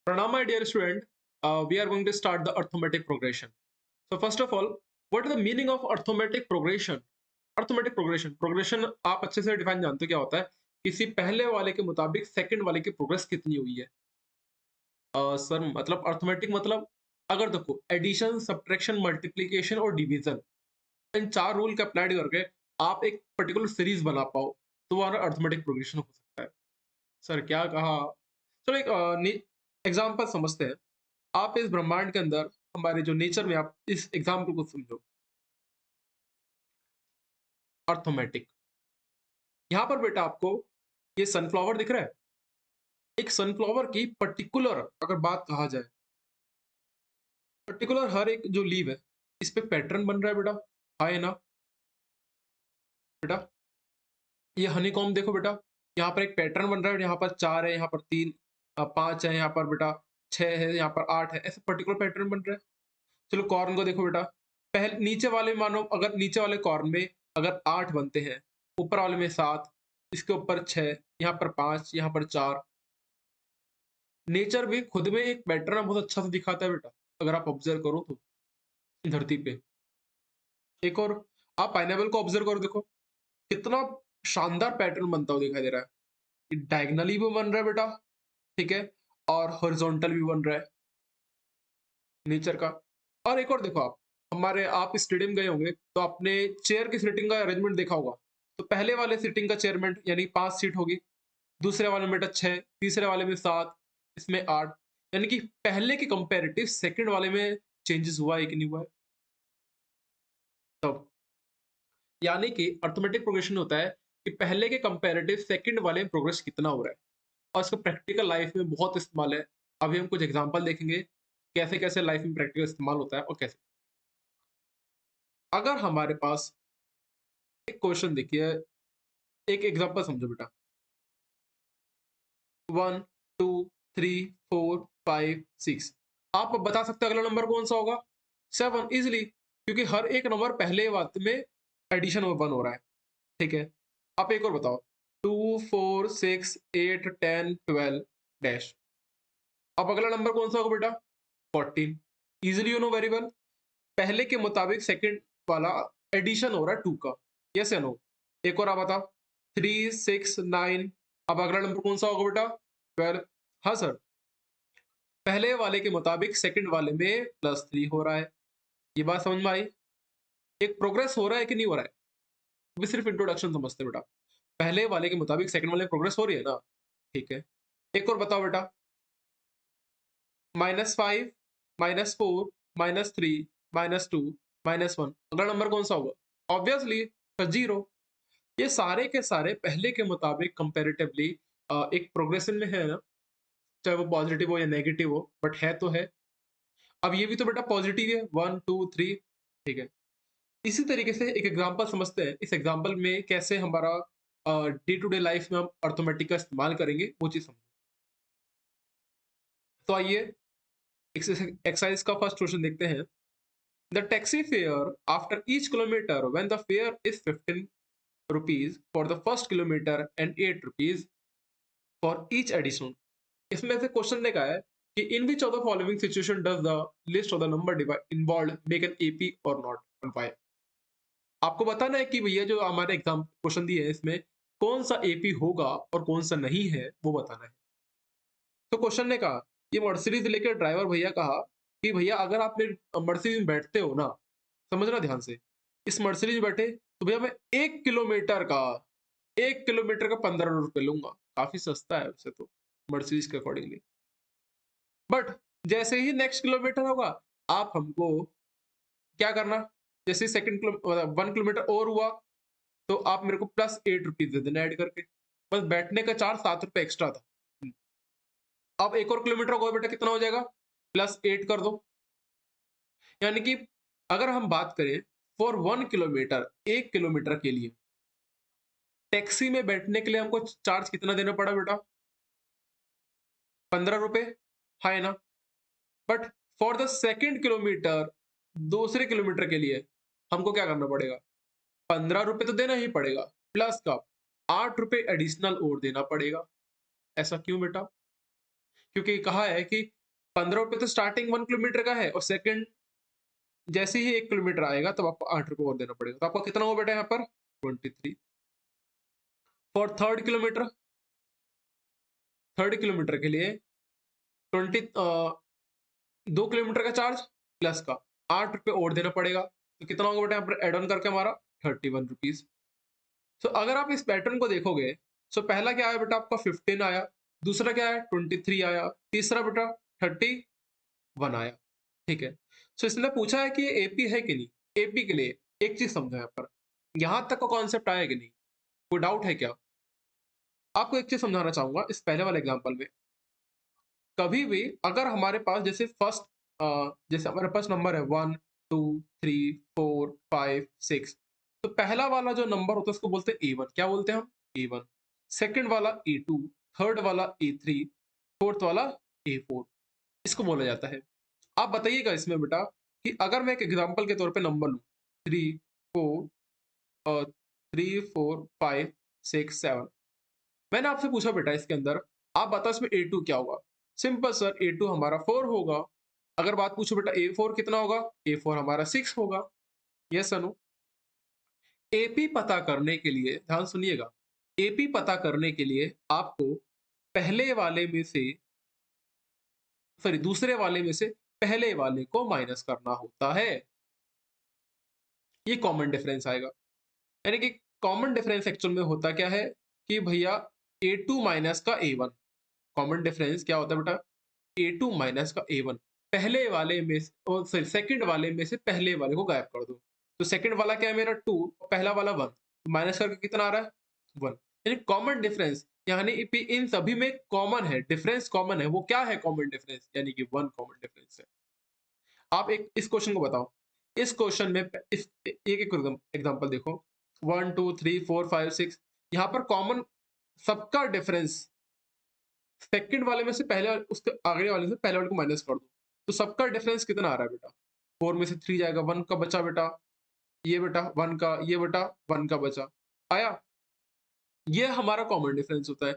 Pranam, my dear student. We are going to start the arithmetic progression. So first of all, what is the meaning of arithmetic progression? Arithmetic progression आप अच्छे से define जानते हो क्या होता है? किसी पहले वाले के मुताबिक सेकंड वाले की प्रोग्रेस कितनी हुई है? सर मतलब अर्थमेटिक मतलब अगर देखो एडिशन, सब्ट्रैक्शन, मल्टीप्लिकेशन और डिवीजन इन चार रूल के अप्लाइड करके आप एक पर्टिकुलर सीरीज बना पाओ तो वो हमारा अर्थमेटिक प्रोग्रेशन हो सकता है। सर क्या कहा? चलो एक एग्जाम्पल समझते हैं। आप इस ब्रह्मांड के अंदर हमारे जो नेचर में आप इस एग्जाम्पल को समझो। अर्थमेटिक, यहाँ पर बेटा आपको ये सनफ्लावर दिख रहा है। एक सनफ्लावर की पर्टिकुलर अगर बात कहा जाए, पर्टिकुलर हर एक जो लीव है इस पे पैटर्न बन रहा है बेटा। हाँ है ना बेटा? ये हनीकॉम्ब देखो बेटा, यहाँ पर एक पैटर्न बन रहा है। यहाँ पर चार है, यहाँ पर तीन, पांच है, यहाँ पर बेटा छह है, यहाँ पर आठ है, ऐसे पर्टिकुलर पैटर्न बन रहा है। चलो कॉर्न को देखो बेटा, पहले नीचे वाले मानो अगर नीचे वाले कॉर्न में अगर आठ बनते हैं, ऊपर वाले में सात, इसके ऊपर छह, यहाँ पर पांच, यहाँ पर चार। नेचर भी खुद में एक पैटर्न बहुत अच्छा से दिखाता है बेटा, अगर आप ऑब्जर्व करो तो धरती पे। एक और आप पाइनएप्पल को ऑब्जर्व करो, देखो कितना शानदार पैटर्न बनता हुआ दिखाई दे रहा है। डायगनली भी बन रहा है बेटा, ठीक है, और हॉरिजॉन्टल भी बन रहा है नेचर का। और एक और देखो, आप हमारे आप स्टेडियम गए होंगे तो आपने चेयर की सीटिंग का अरेंजमेंट देखा होगा। तो पहले वाले सीटिंग का चेयरमेंट यानी 5 सीट होगी, दूसरे वाले में बेटा 6, तीसरे वाले में 7, इसमें 8। यानी कि पहले के कंपैरेटिव सेकंड वाले में चेंजेस हुआ है कि नहीं हुआ है? तब यानी कि अर्थमेटिक प्रोग्रेशन होता है कि पहले के कंपैरेटिव सेकंड वाले में प्रोग्रेस कितना हो रहा है, और इसका प्रैक्टिकल लाइफ में बहुत इस्तेमाल है। अभी हम कुछ एग्जांपल देखेंगे कैसे कैसे लाइफ में प्रैक्टिकल इस्तेमाल होता है और कैसे। अगर हमारे पास एक क्वेश्चन देखिए, एक एग्जांपल समझो बेटा। 1 2 3 4 5 6, आप अब बता सकते हो अगला नंबर कौन सा होगा? 7 इजिली, क्योंकि हर एक नंबर पहले बात में एडिशन में 1 हो रहा है। ठीक है, आप एक और बताओ। 2 4 6 8 10 12 डैश, अब अगला नंबर कौन सा होगा बेटा? 14। Easily you know very well, पहले के मुताबिक सेकंड वाला एडिशन हो रहा है 2 का। यस या नो? एक और आप बताओ। 3 6 9, अब अगला नंबर कौन सा होगा बेटा? 12। हाँ सर, पहले वाले के मुताबिक सेकंड वाले में +3 हो रहा है। ये बात समझ में आई? एक प्रोग्रेस हो रहा है कि नहीं हो रहा है? अभी सिर्फ इंट्रोडक्शन समझते हैं बेटा। पहले वाले के मुताबिक सेकंड वाले में प्रोग्रेस हो रही है ना? ठीक है। एक और बताओ बेटा। -5 -4 -3 -2 -1, अगला नंबर कौन सा होगा? ऑब्वियसली 0। ये सारे के सारे पहले के मुताबिक कंपैरेटिवली एक प्रोग्रेशन में है ना, चाहे वो पॉजिटिव हो या नेगेटिव हो, बट है तो है। अब ये भी तो बेटा पॉजिटिव है, 1 2 3। ठीक है, इसी तरीके से एक एग्जांपल समझते हैं। इस एग्जांपल में कैसे हमारा डे टू डे लाइफ में हम अर्थमेटिक का इस्तेमाल करेंगे वो चीज समझो। तो आइए एक्सरसाइज का फर्स्ट क्वेश्चन देखते हैं। The taxi fare after each kilometre when the fare is 15 rupees for the first kilometre and 8 rupees for each addition. इसमें से क्वेश्चन ने कहा है कि in which of the following situation does the list of the number involve make an AP और not, and why. आपको बताना है कि भैया जो हमारे एग्जाम क्वेश्चन दिए हैं इसमें कौन सा एपी होगा और कौन सा नहीं है, वो बताना है। तो क्वेश्चन ने कहा, ये मर्सिडीज लेकर ड्राइवर भैया कहा कि भैया अगर आप मेरे मर्सिडीज में बैठते हो ना, समझना ध्यान से, इस मर्सिडीज में बैठे तो भैया मैं 1 किलोमीटर का 15 रुपए लूंगा। काफी सस्ता है वैसे तो मर्सिडीज के अकॉर्डिंगली, बट जैसे ही नेक्स्ट किलोमीटर होगा आप हमको क्या करना, जैसे सेकंड किलो 1 किलोमीटर और हुआ तो आप मेरे को +8 रुपीज दे देना ऐड करके। बस बैठने का चार्ज 7 रुपए एक्स्ट्रा था। अब एक और किलोमीटर होगा बेटा, कितना हो जाएगा? +8 कर दो। यानी कि अगर हम बात करें फॉर 1 किलोमीटर, 1 किलोमीटर के लिए टैक्सी में बैठने के लिए हमको चार्ज कितना देना पड़ा बेटा? 15 रुपए, है ना? But for the second kilometre, दूसरे किलोमीटर के लिए हमको क्या करना पड़ेगा? 15 रुपए तो देना ही पड़ेगा, प्लस का 8 रुपए एडिशनल और देना पड़ेगा। ऐसा क्यों बेटा? क्योंकि कहा है कि ₹15 तो स्टार्टिंग 1 किलोमीटर का है और सेकंड जैसे ही 1 किलोमीटर आएगा तब आपको ₹8 और देना पड़ेगा। तो आपका कितना हुआ बेटा यहाँ पर? 23 फॉर थर्ड किलोमीटर के लिए 2 किलोमीटर का चार्ज प्लस का ₹8 और देना पड़ेगा। तो कितना होगा बेटा यहाँ पर एड ऑन करके हमारा ₹31। सो अगर आप इस पैटर्न को देखोगे, सो पहला क्या आया बेटा आपका 15 आया, दूसरा क्या है 23 आया, तीसरा बेटा 31 आया। ठीक है। सो इसने पूछा है कि ये एपी है कि नहीं। एपी के लिए एक चीज समझो यहाँ पर, यहां तक का कॉन्सेप्ट आया कि नहीं, कोई डाउट है क्या? आपको एक चीज समझाना चाहूंगा इस पहले वाले एग्जाम्पल में। कभी भी अगर हमारे पास जैसे जैसे हमारे पास नंबर है 1 2 3 4 5 6, तो पहला वाला जो नंबर होता है उसको बोलते हैं A1। क्या बोलते हैं हम? A1। सेकंड वाला A2, थर्ड वाला A3, फोर्थ वाला A4, इसको बोला जाता है। आप बताइएगा इसमें बेटा कि अगर मैं एक एग्जांपल के तौर पे नंबर लूं 3 4 5 6 7, मैंने आपसे पूछा बेटा इसके अंदर, आप बताओ इसमें A2 क्या होगा? सिंपल सर, A2 हमारा 4 होगा। अगर बात पूछो बेटा A4 कितना होगा? A4 हमारा 6 होगा। यस अनु। एपी पता करने के लिए ध्यान सुनिएगा, एपी पता करने के लिए आपको पहले वाले में से सॉरी दूसरे वाले में से पहले वाले को माइनस करना होता है। ये कॉमन डिफरेंस आएगा। यानी कि कॉमन डिफरेंस एक्चुअल में होता क्या है कि भैया A2 माइनस का A1। कॉमन डिफरेंस क्या होता है बेटा? A2 माइनस का A1। पहले वाले में सॉरी सेकंड वाले में से पहले वाले को गायब कर दो। तो सेकंड वाला क्या है मेरा 2, पहला वाला 1, तो माइनस करके कितना आ रहा है? 1। यानी कॉमन डिफरेंस यानी इन सभी में कॉमन है, डिफरेंस कॉमन है। वो क्या है कॉमन डिफरेंस? यानी कि 1 कॉमन डिफरेंस है। आप एक इस क्वेश्चन को बताओ, इस क्वेश्चन में इस एक एक एग्जांपल देखो 1 2 3 4 5 6, यहाँ पर कॉमन सबका डिफरेंस सेकंड वाले में से पहले उसके आगे वाले से पहले वाले को माइनस कर दो, तो सबका डिफरेंस कितना आ रहा है बेटा? 4 में से 3 जाएगा, 1 का बचा बेटा, ये बेटा 1 का, ये बेटा 1 का बचा आया। ये हमारा कॉमन डिफरेंस होता है।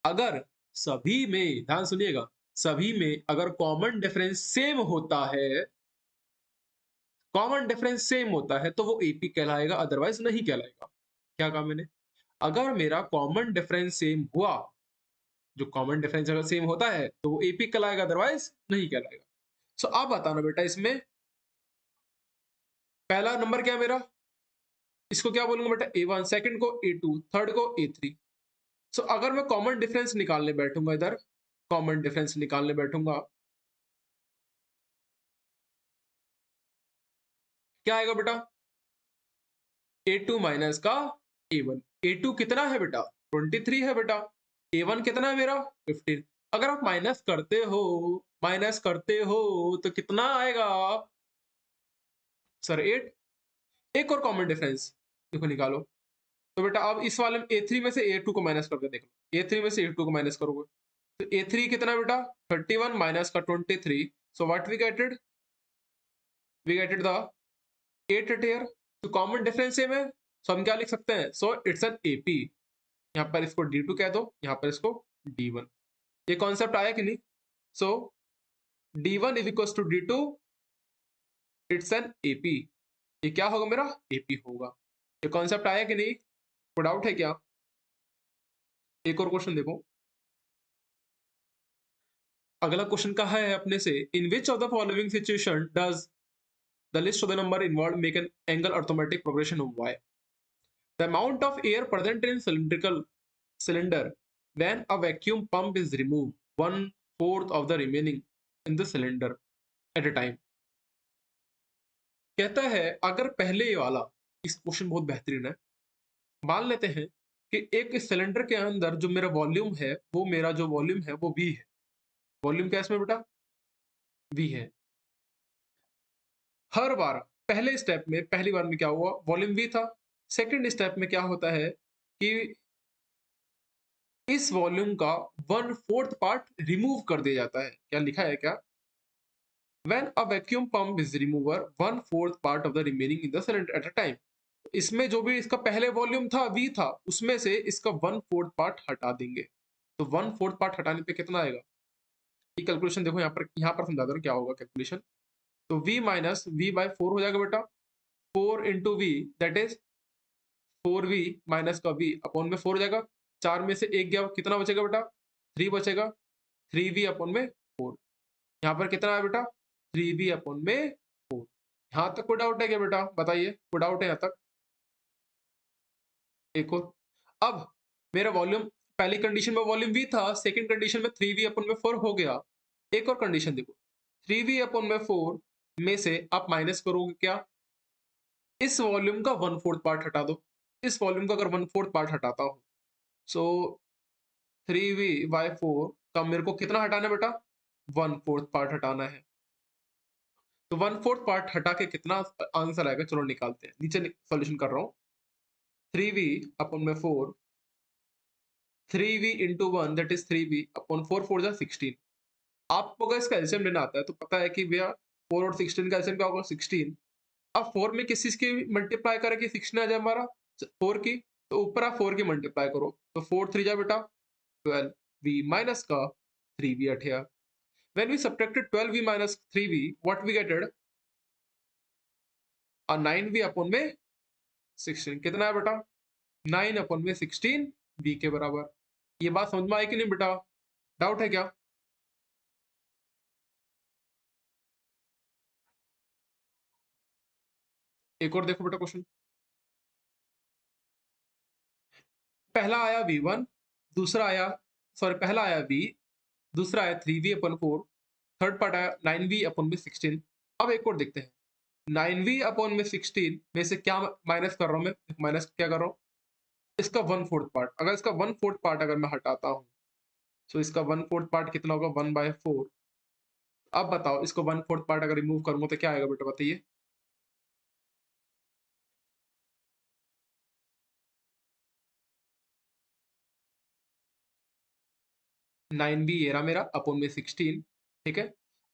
अगर सभी में ध्यान सुनिएगा, सभी में अगर कॉमन डिफरेंस सेम होता है, कॉमन डिफरेंस सेम होता है तो वो एपी कहलाएगा, अदरवाइज नहीं कहलाएगा। क्या कहा मैंने? अगर मेरा कॉमन डिफरेंस सेम हुआ, जो कॉमन डिफरेंस अगर सेम होता है तो वो एपी कहलाएगा, अदरवाइज नहीं कहलाएगा। सो आप बताना बेटा इसमें पहला नंबर क्या है मेरा, इसको क्या बोलूंगा बेटा? A1, सेकंड को A2, थर्ड को A3। सो अगर मैं कॉमन डिफरेंस निकालने बैठूंगा, इधर कॉमन डिफरेंस निकालने बैठूंगा, क्या आएगा बेटा? A2 माइनस का A1। A2 कितना है बेटा? 23 है बेटा। A1 कितना है मेरा? 15। अगर आप माइनस करते हो तो कितना आएगा सर? 8। एक और कॉमन डिफरेंस देखो निकालो। तो बेटा अब इस वाले में A3 में से A2 को माइनस करके देख लो। A3 में से A2 को माइनस करोगे तो A3 कितना बेटा? 31 माइनस का 23। So what we gated? We gated the 8 here। तो कॉमन डिफरेंस सेम है, सो हम क्या लिख सकते हैं? So it's an AP। यहाँ पर इसको D2 कह दो, यहाँ पर इसको D1। ये कॉन्सेप्ट आया कि नहीं? So D1 is equal to D2, it's an AP। ये क्या होगा मेरा? AP होगा। ये कॉन्सेप्ट आया कि नहीं? कोई डाउट है क्या? एक और क्वेश्चन देखो। अगला क्वेश्चन का है अपने से, in which of the following situation does the list of the number involve make an angle arithmetic progression of y? The amount of air present in cylindrical cylinder when a vacuum pump is removed, 1/4 of the remaining in the cylinder at a time। कहता है अगर पहले वाला, इस question बहुत बेहतरीन है। मान लेते हैं कि एक सिलेंडर के अंदर जो मेरा वॉल्यूम है, वो मेरा जो वॉल्यूम है वो V है। वॉल्यूम क्या है इसमें बेटा? V है। हर बार पहले स्टेप में, पहली बार में क्या हुआ? वॉल्यूम V था। सेकंड स्टेप में क्या होता है कि इस वॉल्यूम का 1/4 पार्ट रिमूव कर दिया जाता है। क्या लिखा है क्या? When a vacuum pump is remover, 1/4 part of the remaining in the cylinder at a time। इसमें जो भी इसका पहले वॉल्यूम था V था, उसमें से इसका 1/4 पार्ट हटा देंगे। तो 1/4 पार्ट हटाने पे कितना आएगा? ये कैलकुलेशन देखो यहाँ पर समझा दो क्या होगा कैलकुलेशन। तो v माइनस वी बाय 4 हो जाएगा बेटा, 4 into v that is 4v minus का v अपॉन में 4 हो जाएगा। 4 में से 1 गया, कितना बचेगा बेटा? 3 बचेगा। 3v अपॉन में 4। यहाँ पर कितना है बेटा? 3v अपॉन में 4। यहाँ तक कोई डाउट है क्या बेटा? बताइए, कोई डाउट है यहाँ तक? एक और। अब मेरा वॉल्यूम, पहली कंडीशन में वॉल्यूम v था, सेकंड कंडीशन में 3v अपॉन में 4 हो गया। एक और कंडीशन देखो, 3v अपॉन में 4 में से आप माइनस करोगे क्या? इस वॉल्यूम का 1/4 पार्ट हटा दो। इस वॉल्यूम का अगर 1/4 पार्ट हटाता हूं, सो 3v/4 का मेरे को कितना हटाना है बेटा? 1/4 पार्ट हटाना है। तो 1/4 पार्ट हटा के कितना आंसर आएगा, चलो निकालते हैं। नीचे सॉल्यूशन कर रहा हूं। 3v अपॉन में 4, 3v into 1 that is 3v upon 4, 4 जा 16। आपको अगर इसका एलसीएम लेना आता है तो पता है कि भैया 4 और 16 का एलसीएम क्या होगा? 16। अब 4 में किस चीज की मल्टीप्लाई करें कि 16 आ जाए हमारा? 4 की। तो ऊपर आप 4 की मल्टीप्लाई करो, तो 4 3 जा बेटा 12, v माइनस का 3v अठिया। When we subtracted 12v minus 3v, what we getted? A 9v upon में 16। कितना है बेटा? 9 अपॉन में 16 v के बराबर। ये बात समझ में आई कि नहीं बेटा? डाउट है क्या? एक और देखो बेटा क्वेश्चन। पहला आया v1, दूसरा आया, सॉरी पहला आया v, दूसरा आया 3v अपॉन 4, थर्ड पार्ट आया 9v अपॉन में 16। अब एक और देखते हैं। 9v अपॉन में 16 में से क्या माइनस कर रहा हूं मैं? माइनस क्या कर रहा हूं? इसका 1/4 पार्ट। अगर इसका 1/4 पार्ट अगर मैं हटाता हूं, सो इसका 1/4 पार्ट कितना होगा? 1/4। अब बताओ, इसको 1/4 पार्ट अगर रिमूव करूंगा तो क्या आएगा बेटा? बताइए। 9b ये रहा मेरा अपॉन में 16। ठीक है।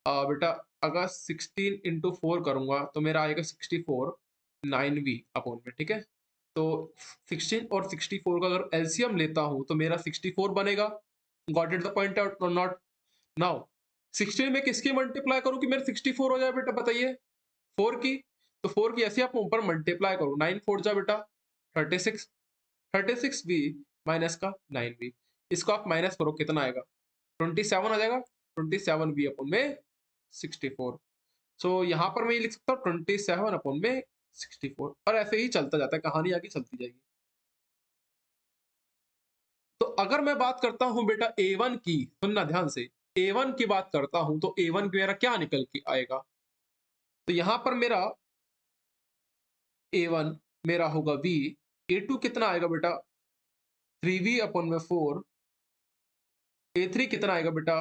बेटा अगर 16 इंटू 4 करूंगा तो मेरा आएगा 64, 9v अपॉन में। ठीक है। तो 16 और 64 का अगर एलसीएम लेता हूं तो मेरा 64 बनेगा। Got it the point out और नॉट? नाउ 16 में किसकी मल्टीप्लाई करूं कि मेरा 64 हो जाए बेटा? बताइए। 4 की। तो 4 की ऐसे आप ऊपर मल्टीप्लाई करो, 9 4 जा बेटा 36, 36v माइनस का 9v। इसको आप माइनस करो, कितना आएगा? 27 आ जाएगा। 27v अपॉन में 64। सो यहाँ पर मैं ये लिख सकता हूँ 27 अपॉन में 64, और ऐसे ही चलता जाता है, कहानी आगे चलती जाएगी। तो अगर मैं बात करता हूं बेटा A1 की, सुनना ध्यान से, A1 की बात करता हूं तो A1 की मेरा क्या निकल के आएगा? तो यहां पर मेरा A1 मेरा होगा v, A2 कितना आएगा बेटा? 3v अपॉन में 4, A3 कितना आएगा बेटा?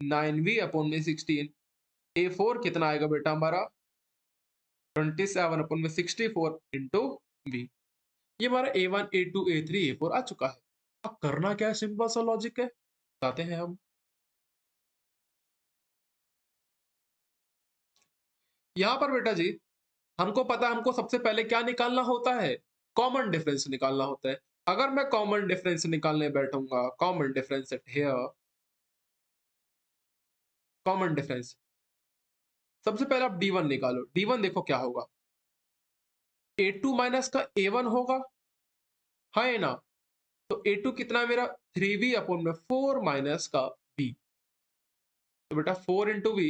9v अपॉन में 16, A4 कितना आएगा बेटा हमारा? 27 अपॉन में 64 इंटू v। ये हमारा A1 A2 A3 A4 आ चुका है। अब करना क्या है? सिंपल सा लॉजिक है, बताते हैं हम। यहां पर बेटा जी हमको पता है, हमको सबसे पहले क्या निकालना होता है? कॉमन डिफरेंस निकालना होता है। अगर मैं कॉमन डिफरेंस निकालने बैठूंगा, common difference at here, common difference, सबसे पहले आप D1 निकालो। D1 देखो क्या होगा? A2 माइनस का A1 होगा, है ना? तो A2 कितना है मेरा? 3v अपॉन में 4 माइनस का v। तो बेटा 4 इंटू वी,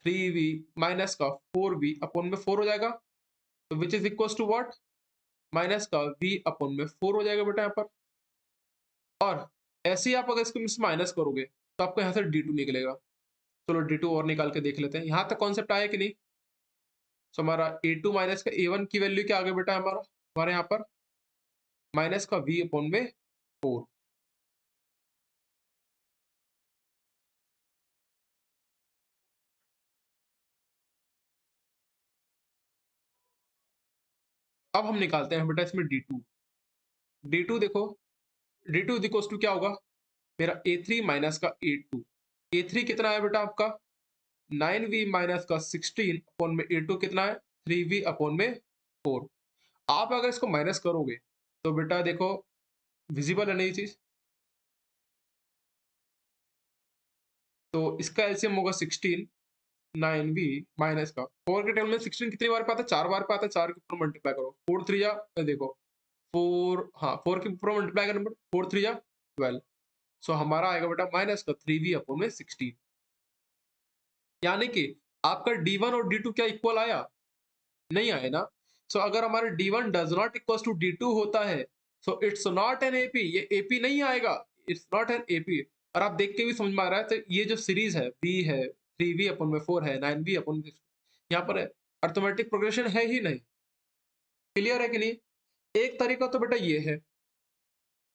3v माइनस का 4v अपॉन में 4 हो जाएगा। तो which is equal to what? Minus का v अपॉन में 4 हो जाएगा बेटा यहाँ पर। और ऐसे ही आप अगर इसको माइनस करोगे तो आपको यहाँ से D2 निकलेगा। चलो D2 और निकाल के देख लेते हैं। यहाँ तक कॉन्सेप्ट आया कि नहीं? तो हमारा A2 माइनस का A1 की वैल्यू क्या आ गई बेटा हमारा? हमारे यहाँ पर माइनस का v अपॉन में 4। अब हम निकालते हैं बेटा इसमें D2। D2 देखो, D2 इक्वल्स टू क्या होगा? मेरा A3 माइनस का A2। A3 कितना है बेटा आपका? 9v माइनस का 16 अपॉन में A2 कितना है? 3v अपॉन में 4। आप अगर इसको माइनस करोगे तो बेटा देखो, विजिबल है नई चीज? तो इसका एलसीएम होगा 16, 9v माइनस का 4 के टेबल में 16 कितनी बार पे आता है? 4 बार पे आता है। 4 के ऊपर मल्टीप्लाई करो, 4 3 जा देखो 4, हाँ 4 के ऊपर मल्टीप्लाई का नंबर 4 3 जा 12। सो हमारा आएगा बेटा माइनस का 3v अपॉन में 16, यानी कि आपका d1 और d2 क्या इक्वल आया? नहीं आए ना। सो अगर हमारा d1 does not equal to d2 होता है, so it's not an AP, ये एपी नहीं आएगा, इट्स नॉट एन एपी। और आप देख के भी समझ में आ रहा है, तो ये जो सीरीज है v है, 3v अपन में 4 है, 9v अपन में 6, यहाँ पर अर्थमेटिक प्रोग्रेशन है ही नहीं। क्लियर है कि नहीं? एक तरीका तो बेटा ये है,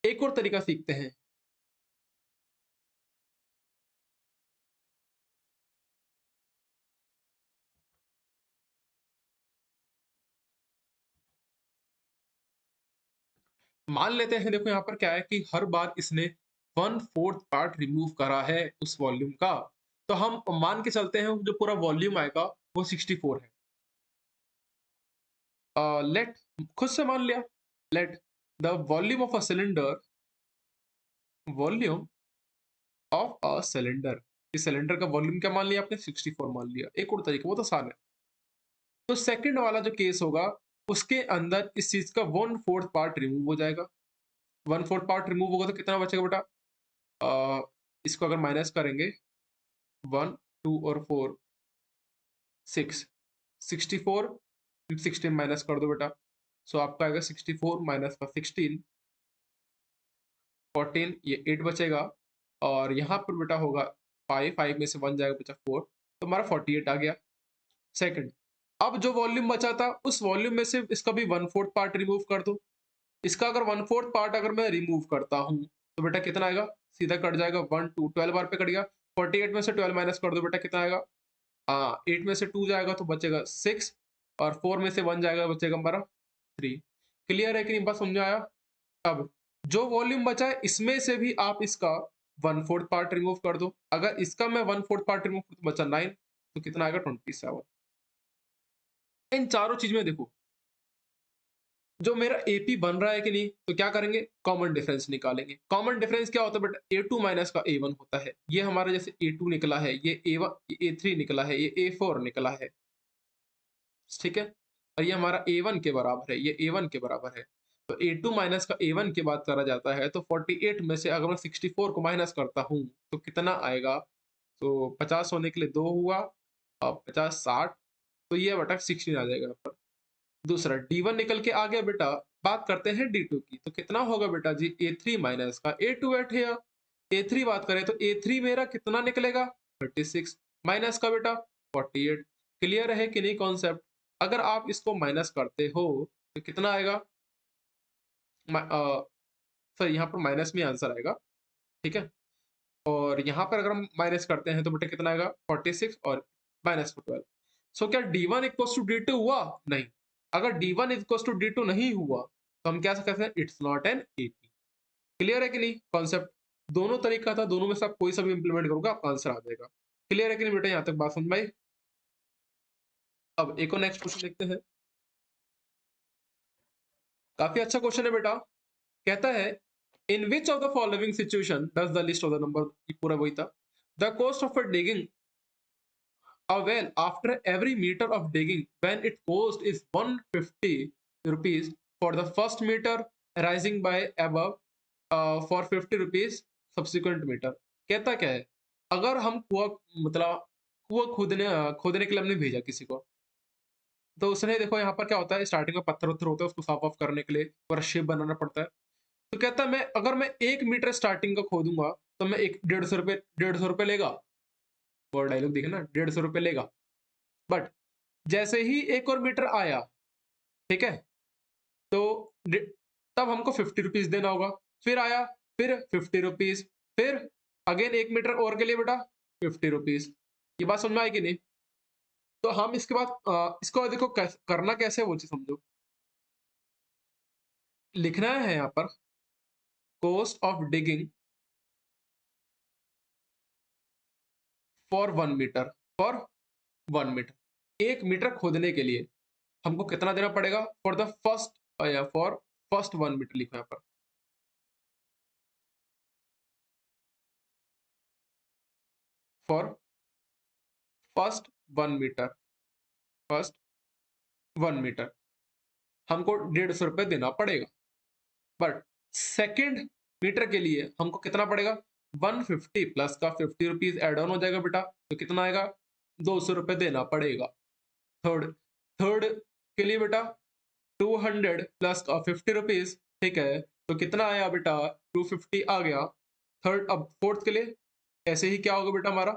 एक और तरीका सीखते हैं। मान लेते हैं, देखो यहाँ पर क्या है कि हर बार इसने 1/4 पार्ट रिमूव करा है उस वॉल्यूम का, तो हम मान के चलते हैं जो पूरा वॉल्यूम आएगा वो 64 है। लेट, खुद से मान लिया, let the volume of a cylinder, volume of a cylinder, इस सिलेंडर का वॉल्यूम क्या मान लिया आपने? 64 मान लिया। एक और तरीका, वो तो आसान है। तो सेकंड वाला जो केस होगा, उसके अंदर इस चीज का 1/4 पार्ट रिमूव हो जाएगा। 1/4 पार्ट रिमूव होगा तो कितना बचेगा बेटा? इसको अगर माइनस करेंगे 1, 2 और 4, 6, 64, 16 माइनस कर दो बेटा। सो आपका आएगा 64 माइनस का 16, 14, ये 8 बचेगा। और यहाँ पर बेटा होगा 5, 5 में से 1 जाएगा, बचा 4, तो हमारा 48 आ गया। सेकंड, अब जो वॉल्यूम बचा था उस वॉल्यूम में से इसका भी 1/4 पार्ट रिमूव कर दो। इसका अगर 1/4 पार्ट अगर मैं रिमूव करता हूँ तो बेटा कितना आएगा? सीधा कट जाएगा, 1 2 12 बार पे कट गया। 48 में से 12 माइनस कर दो बेटा, कितना आएगा? 8 में से 2 जाएगा तो बचेगा 6, और 4 में से 1 जाएगा, बचेगा हमारा 3। क्लियर है कि नहीं? बस समझ में आया? अब जो वॉल्यूम बचा है इसमें से भी आप इसका 1/4 पार्ट रिमूव कर दो। अगर इसका मैं 1/4 पार्ट रिमूव कर तो बचा 9, तो कितना आएगा? 27। इन चारों चीज में देखो, जो मेरा एपी बन रहा है कि नहीं, तो क्या करेंगे? कॉमन डिफरेंस निकालेंगे। कॉमन डिफरेंस क्या होता है बेटा? ए2 माइनस का ए1 होता है। ये हमारा जैसे ए2 निकला है, ये ए1, ए3 निकला है, ये ए4 निकला है, ठीक है। और ये हमारा ए1 के बराबर है, ये ए1 के बराबर है। तो ए2 माइनस का ए1 की बात करा जाता है, तो 48 में से अगर मैं 64 को माइनस करता हूँ तो कितना आएगा? तो 50 होने के लिए 2 हुआ, और 50 60, तो ये बेटा 16 आ जाएगा यहाँ पर। दूसरा D1 निकल के आ गया बेटा। बात करते हैं D2 की, तो कितना होगा बेटा जी? A3 माइनस का A2 एट है। A3 बात करें तो A3 मेरा कितना निकलेगा? 36 माइनस का बेटा 48। क्लियर है कि नहीं कॉन्सेप्ट? अगर आप इसको माइनस करते हो तो कितना आएगा? सर यहाँ पर माइनस में आंसर आएगा, ठीक है। और यहाँ पर अगर हम माइनस करते हैं तो बेटा कितना आएगा? 46 और माइनस 12। सो क्या D1 इक्वल टू D2 हुआ? नहीं। अगर D1 इक्वल टू D2 नहीं हुआ तो हम क्या कहते हैं? It's not an AP. Clear है कि नहीं कॉन्सेप्ट? दोनों तरीका था, दोनों में से आप कोई सा भी इंप्लीमेंट करोगे आपका आंसर आ जाएगा। क्लियर है कि नहीं बेटा? यहाँ तक बात समझ में आई? अब एक और नेक्स्ट क्वेश्चन देखते हैं। काफी अच्छा क्वेश्चन है बेटा। कहता है, in which of the following situation does the list of the number, पूरा वही था, the cost of digging a well after every meter of digging when its cost is 150 rupees for the first meter, rising by above for 50 rupees subsequent meter। कहता क्या है? अगर हम कुआ, मतलब कुआ खोदने के लिए हमने भेजा किसी को, तो उसने देखो यहाँ पर क्या होता है, स्टार्टिंग में पत्थर उत्थर होता है, उसको साफ ऑफ करने के लिए पूरा शेप बनाना पड़ता है। तो कहता है मैं अगर मैं 1 मीटर स्टार्टिंग का खोदूंगा तो मैं एक 150 रुपये लेगा। वो डायलॉग देखे ना, 150 रुपये लेगा। बट जैसे ही एक और मीटर आया, ठीक है, तो तब हमको 50 रुपीज देना होगा। फिर आया, फिर 50 रुपीज, फिर अगेन 1 मीटर और के लिए बेटा 50 रुपीज। ये बात समझ में आएगी नहीं? तो हम इसके बाद इसको देखो करना कैसे है वो चीज समझो। लिखना है यहाँ पर cost of digging for 1 meter, for 1 meter, 1 meter खोदने के लिए हमको कितना देना पड़ेगा? For the first, for first 1 meter लिखो यहाँ पर। For first 1 meter, first 1 meter हमको 150 रुपये देना पड़ेगा, बट सेकेंड मीटर के लिए हमको कितना पड़ेगा, 150 प्लस का 50 रुपीज एड ऑन हो जाएगा बेटा, तो कितना आएगा, 200 रुपये देना पड़ेगा। थर्ड थर्ड के लिए बेटा 200 प्लस का 50 रुपीज, ठीक है, तो कितना आया बेटा, 250 आ गया। थर्ड, अब फोर्थ के लिए ऐसे ही क्या होगा बेटा हमारा,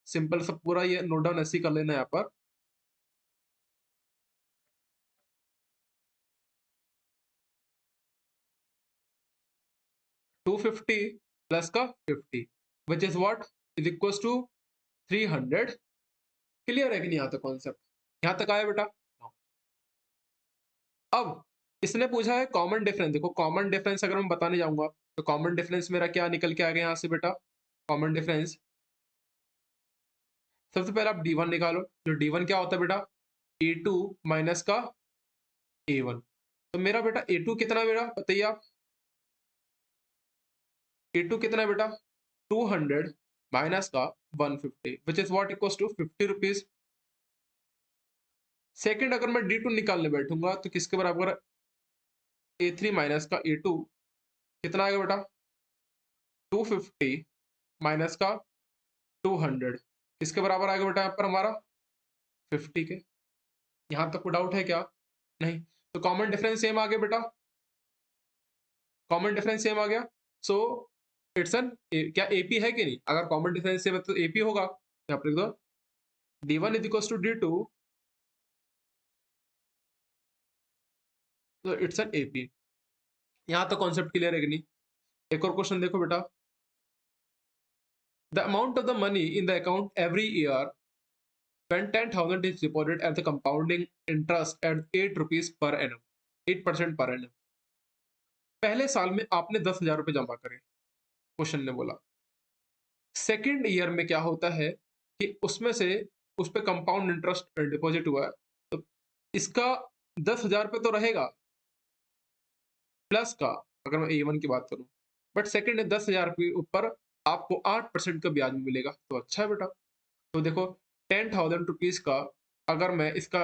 सिंपल सब पूरा ये नोट डाउन ऐसे ही कर लेना है यहाँ पर। टू 250 प्लस का 50 which is what, is equal to 300। Clear है कि नहीं यहाँ तक कॉन्सेप्ट, यहाँ तक आया बेटा। अब इसने पूछा है कॉमन डिफरेंस, देखो कॉमन डिफरेंस अगर मैं बताने जाऊंगा तो कॉमन डिफरेंस मेरा क्या निकल के आ गया यहाँ से बेटा, कॉमन डिफरेंस सबसे पहले आप D1 निकालो, जो D1 क्या होता है बेटा, A2 माइनस का A1। तो मेरा बेटा A2 कितना है मेरा बताइए आप, A2 कितना है बेटा, 200 माइनस का 150 which is what equals to 50 rupees. Second अगर मैं D2 निकालने बैठूंगा तो किसके बराबर, A3 माइनस का A2 कितना आएगा बेटा, 250 माइनस का 200 किसके बराबर आएगा बेटा यहाँ पर हमारा, 50 के। यहाँ तक कोई डाउट है क्या, नहीं, तो कॉमन डिफरेंस सेम आ गया बेटा, कॉमन डिफरेंस सेम आ गया। सो इट्स एन, क्या एपी है कि नहीं, अगर कॉमन डिफरेंस सेम है तो एपी होगा, यहाँ पर लिख दो D1 is equal to D2, तो इट्स एन एपी। यहाँ तक कॉन्सेप्ट क्लियर है कि नहीं। एक और क्वेश्चन देखो बेटा, the amount of the money in the account every year when 10,000 is deposited at the compounding interest at 8 rupees per annum, 8% per annum। पहले साल में आपने 10,000 रुपए जमा करे, क्वेश्चन ने बोला। सेकेंड ईयर में क्या होता है कि उसमें से उस पर कंपाउंड इंटरेस्ट डिपॉजिट हुआ है, तो इसका 10,000 रुपये तो रहेगा प्लस का, अगर मैं A1 की बात करूं, बट सेकेंड है 10,000 रुपये ऊपर आपको 8% का ब्याज मिलेगा, तो अच्छा है बेटा। तो देखो 10,000 रुपीज का अगर मैं इसका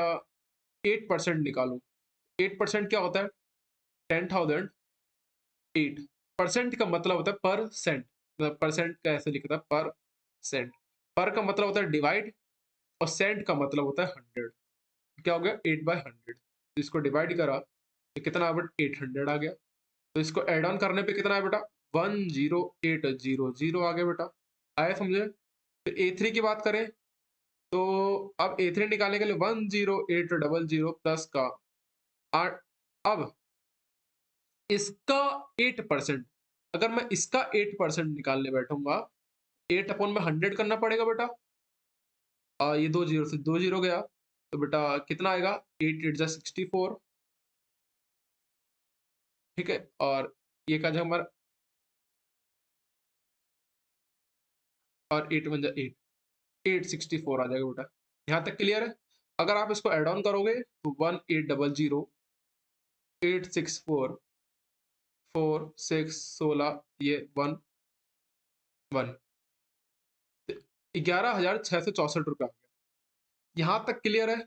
8% निकालूं, 8% क्या होता है, 10,000 8% का मतलब होता है परसेंट, मतलब परसेंट का ऐसे लिखता है पर सेंट, पर का मतलब होता है डिवाइड और सेंट का मतलब होता है 100। क्या हो गया 8/100, तो इसको डिवाइड करा तो कितना आ बेटा 800 आ गया, तो इसको एड ऑन करने पे कितना है बेटा 10800 आ गया बेटा, आया समझे। तो A3 की बात करें तो अब A3 निकालने के लिए 10800 प्लस का 8, अब इसका 8%, अगर मैं इसका 8% निकालने बैठूंगा, 8/100 करना पड़ेगा बेटा, ये 2 जीरो से 2 जीरो गया, तो बेटा कितना आएगा 8 8 जा 64, ठीक है, और ये का जो हमारा, और 8 1 जा 8, 864 आ जाएगा बेटा। यहाँ तक क्लियर है। अगर आप इसको एड ऑन करोगे तो 1800 864 4 6 16 ये 1 11,664 रुपये आ गया। यहाँ तक क्लियर है।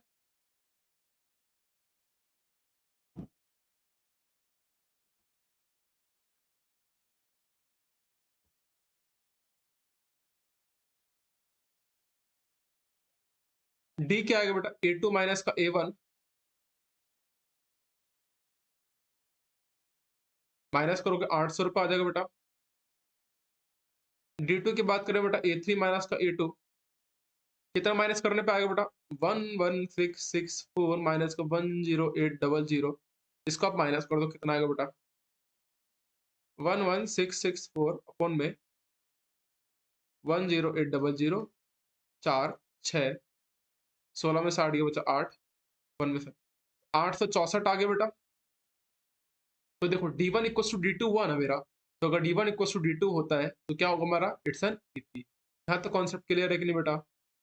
डी क्या आएगा बेटा, A2 माइनस का A1 माइनस करोगे 800 रुपये आ जाएगा बेटा। D2 की बात करें बेटा, A3 माइनस का A2 कितना माइनस करने पे आएगा बेटा 11664 माइनस का 10800, इसको आप माइनस कर दो कितना आएगा बेटा 11664 अपॉन में 10800, 4 6 16 में 60 बचा 8, 1 में से 864 आ गया बेटा। तो देखो D1 इक्वल टू D2 हुआ ना मेरा, तो अगर D1 इक्वल टू D2 होता है तो क्या होगा हमारा, इट्स एन ईपी। यहाँ तो कॉन्सेप्ट क्लियर है कि नहीं बेटा।